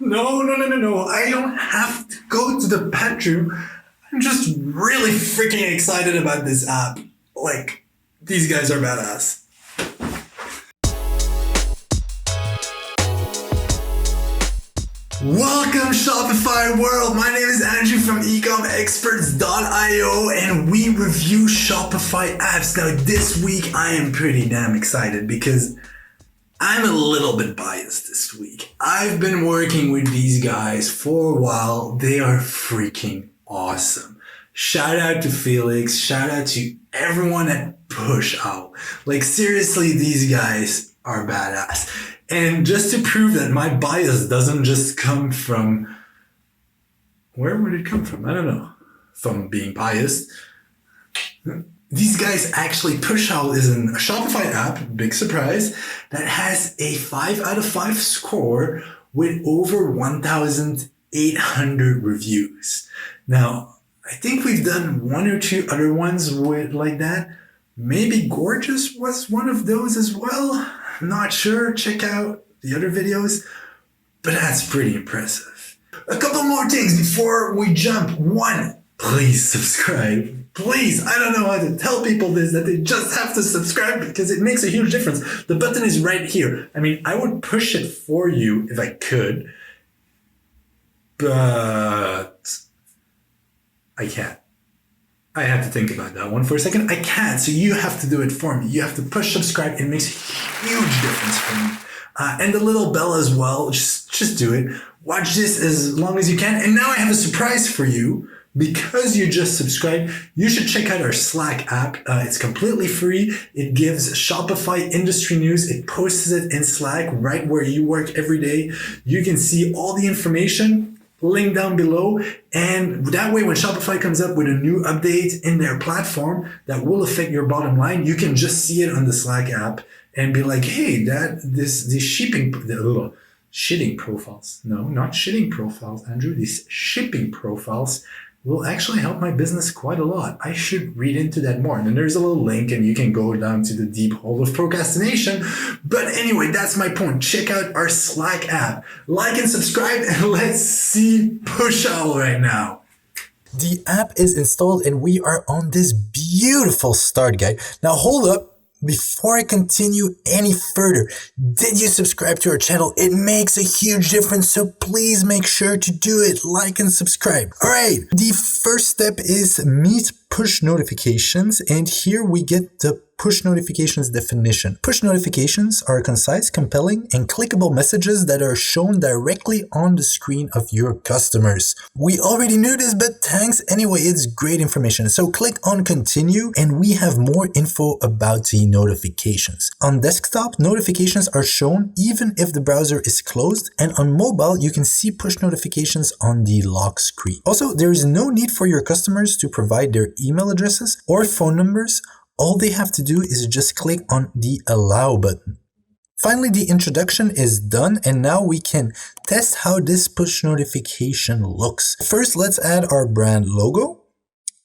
No. I don't have to go to the bedroom. I'm just really freaking excited about this app. Like, these guys are badass. Welcome Shopify world. My name is Andrew from ecomexperts.io and we review Shopify apps. Now this week I am pretty damn excited because I'm a little bit biased this week. I've been working with these guys for a while. They are freaking awesome. Shout out to Felix. Shout out to everyone at Pushowl. Like seriously, these guys are badass. And just to prove that my bias doesn't just come from, where would it come from? I don't know. From being biased. These guys actually, Pushowl is a Shopify app, big surprise, that has a 5 out of 5 score with over 1,800 reviews. Now, I think we've done one or two other ones with like that. Maybe Gorgeous was one of those as well. I'm not sure. Check out the other videos. But that's pretty impressive. A couple more things before we jump. One, please subscribe. Please, I don't know how to tell people this, that they just have to subscribe because it makes a huge difference. The button is right here. I mean, I would push it for you if I could, but I can't. I have to think about that one for a second. I can't, so you have to do it for me. You have to push subscribe. It makes a huge difference for me. And the little bell as well. Just do it. Watch this as long as you can. And now I have a surprise for you. Because you just subscribed, you should check out our Slack app. It's completely free. It gives Shopify industry news. It posts it in Slack right where you work every day. You can see all the information. Link down below, and that way when Shopify comes up with a new update in their platform that will affect your bottom line, you can just see it on the Slack app and be like, hey, these shitting profiles. No, not shitting profiles, Andrew. These shipping profiles will actually help my business quite a lot. I should read into that more. And then there's a little link and you can go down to the deep hole of procrastination. But anyway, that's my point. Check out our Slack app. Like and subscribe and let's see Pushowl right now. The app is installed and we are on this beautiful start guide. Now hold up. Before I continue any further, did you subscribe to our channel? It makes a huge difference, so please make sure to do it. Like and subscribe. All right, the first step is meet push notifications, and here we get the push notifications definition. Push notifications are concise, compelling, and clickable messages that are shown directly on the screen of your customers. We already knew this, but thanks anyway, it's great information. So click on continue and we have more info about the notifications. On desktop, notifications are shown even if the browser is closed, and on mobile, you can see push notifications on the lock screen. Also, there is no need for your customers to provide their email addresses or phone numbers. All they have to do is just click on the allow button. Finally, the introduction is done and now we can test how this push notification looks. First, let's add our brand logo.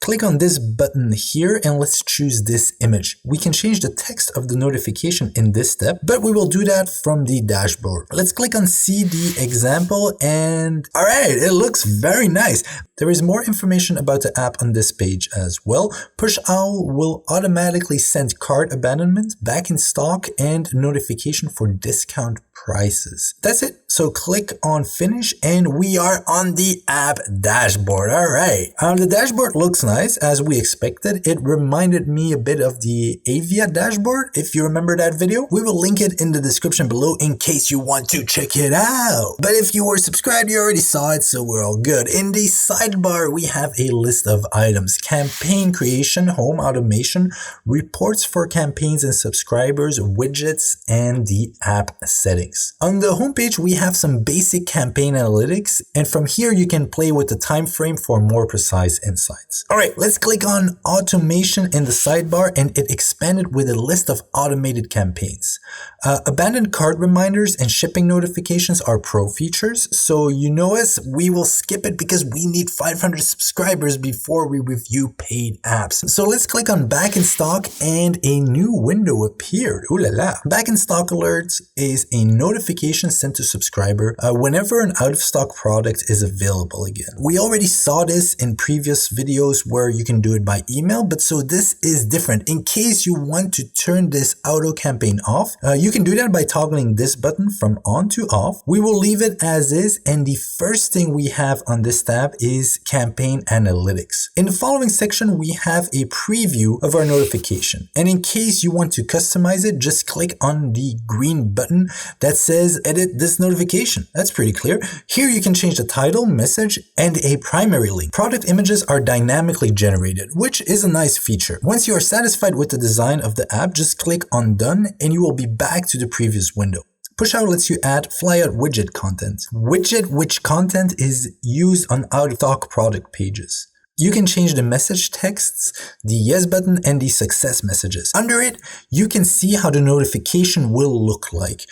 Click on this button here and let's choose this image. We can change the text of the notification in this step, but we will do that from the dashboard. Let's click on see the example and all right, it looks very nice. There is more information about the app on this page as well. Pushowl will automatically send cart abandonment, back in stock, and notification for discount prices. That's it. So click on finish and we are on the app dashboard. All right. The dashboard looks nice as we expected. It reminded me a bit of the Avia dashboard. If you remember that video, we will link it in the description below in case you want to check it out. But if you were subscribed, you already saw it, so we're all good. In the sidebar, we have a list of items: campaign creation, home automation, reports for campaigns and subscribers, widgets, and the app settings. On the homepage, we have some basic campaign analytics, and from here you can play with the time frame for more precise insights. All right, let's click on automation in the sidebar, and it expanded with a list of automated campaigns. Abandoned cart reminders and shipping notifications are pro features, so you know us, we will skip it because we need 500 subscribers before we review paid apps. So let's click on back in stock and a new window appeared. Ooh la la. Back in stock alerts is a notification sent to subscriber whenever an out-of-stock product is available again. We already saw this in previous videos where you can do it by email, but so this is different. In case you want to turn this auto campaign off, you can do that by toggling this button from on to off. We will leave it as is, and the first thing we have on this tab is campaign analytics. In the following section, we have a preview of our notification. And in case you want to customize it, just click on the green button that says edit this notification. That's pretty clear. Here you can change the title, message, and a primary link. Product images are dynamically generated, which is a nice feature. Once you are satisfied with the design of the app, just click on done and you will be back to the previous window. Pushowl lets you add flyout widget content. Which content is used on out-of-stock product pages. You can change the message texts, the yes button, and the success messages. Under it, you can see how the notification will look like.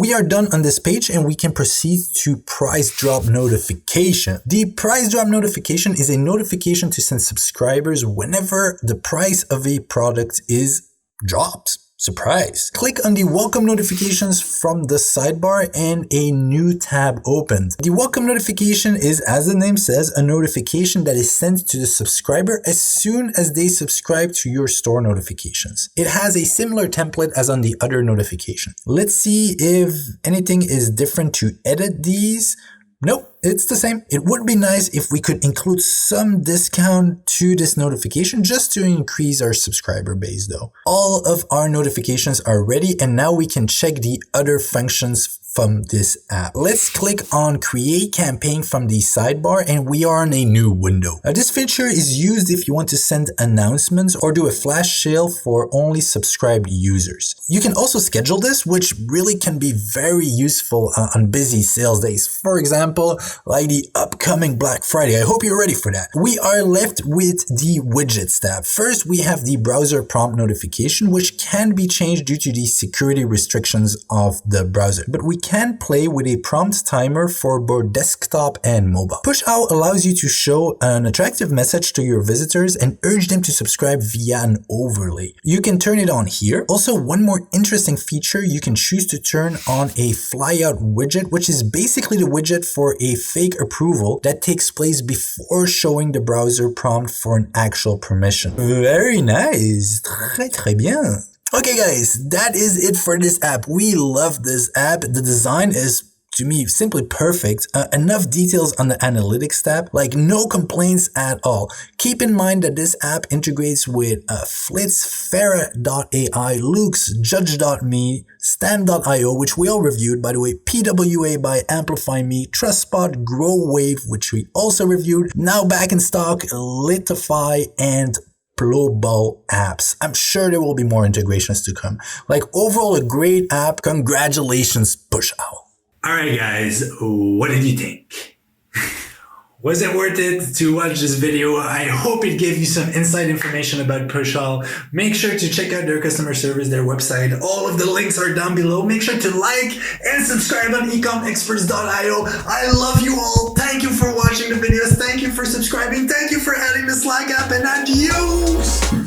We are done on this page and we can proceed to price drop notification. The price drop notification is a notification to send subscribers whenever the price of a product is dropped. Surprise! Click on the welcome notifications from the sidebar and a new tab opens. The welcome notification is, as the name says, a notification that is sent to the subscriber as soon as they subscribe to your store notifications. It has a similar template as on the other notification. Let's see if anything is different to edit these. Nope, it's the same. It would be nice if we could include some discount to this notification just to increase our subscriber base though. All of our notifications are ready and now we can check the other functions from this app. Let's click on create campaign from the sidebar and we are in a new window. This feature is used if you want to send announcements or do a flash sale for only subscribed users. You can also schedule this, which really can be very useful on busy sales days. For example, like the upcoming Black Friday. I hope you're ready for that. We are left with the widgets tab. First, we have the browser prompt notification, which can be changed due to the security restrictions of the browser. But we can play with a prompt timer for both desktop and mobile. Pushowl allows you to show an attractive message to your visitors and urge them to subscribe via an overlay. You can turn it on here. Also, one more interesting feature, you can choose to turn on a flyout widget, which is basically the widget for a fake approval that takes place before showing the browser prompt for an actual permission. Very nice. Très bien. Okay guys, that is it for this app. We love this app. The design is, to me, simply perfect. Enough details on the analytics tab, like no complaints at all. Keep in mind that this app integrates with Flitz, Fera.ai, Loox, Judge.me, Stamp.io, which we all reviewed, by the way, PWA by Amplify Me, TrustSpot, Growave, which we also reviewed, now back in stock, Litify, and global apps. I'm sure there will be more integrations to come. Like overall, a great app. Congratulations, Pushowl. All right, guys, what did you think? Was it worth it to watch this video? I hope it gave you some inside information about Pushowl. Make sure to check out their customer service, their website. All of the links are down below. Make sure to like and subscribe on ecomexperts.io. I love you all. Thank you for watching the videos. Thank you for subscribing. Thank you for adding the Slack app, and adios.